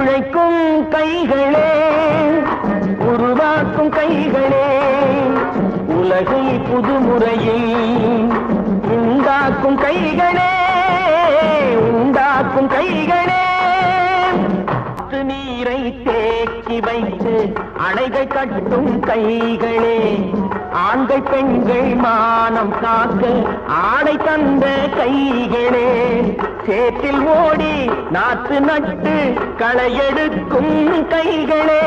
உழைக்கும் கைகளே, உருவாக்கும் கைகளே, உலகை புதுமுறையில் உண்டாக்கும் கைகளே, உண்டாக்கும் கைகளே. நீரை தேக்கி வைத்து அணைகள் கட்டும் கைகளே, ஆண்கள் பெண்கள் மானம் காக்க ஆடை தந்த கைகளே, சேற்றில் ஓடி நாற்று நட்டு களையெடுக்கும் கைகளே,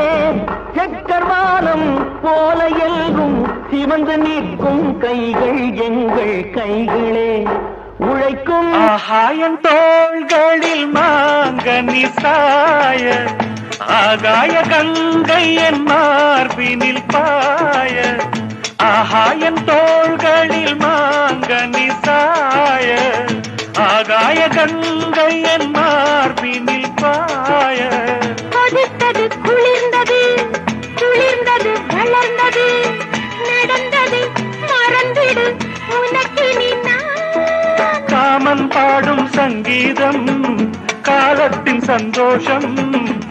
சக்கர்வானம் போல எல்கும் சிவந்து நிற்கும் கைகள் எங்கள் கைகளே. உழைக்கும் ஆகாயம் தோள்களில் மாங்கனி சாய, ஆகாய கங்கை என் மார்பினில் பாய. ஆகாயம் தோள்களில் மாங்கனி சாய, ஆகாய கங்கை என் மார்பினில் பாய. கொதித்தது குளிர்ந்தது, குளிர்ந்தது வளர்ந்தது, நடந்தது மறந்திடு உனக்கு நீ. காமன் பாடும் சங்கீதம் காலத்தின் சந்தோஷம்,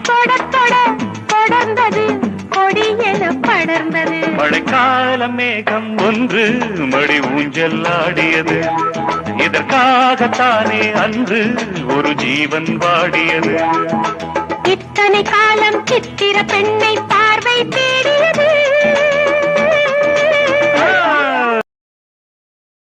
தொட தொட தொடர்ந்தது கொடியென படர்ந்தது. மழைக்கால மேகம் ஒன்று மடி ஊஞ்சல் ஆடியது, இதற்காகத்தானே அன்று ஒரு ஜீவன் வாடியது. இத்தனை காலம் சித்திர பெண்ணை பார்வை தேடி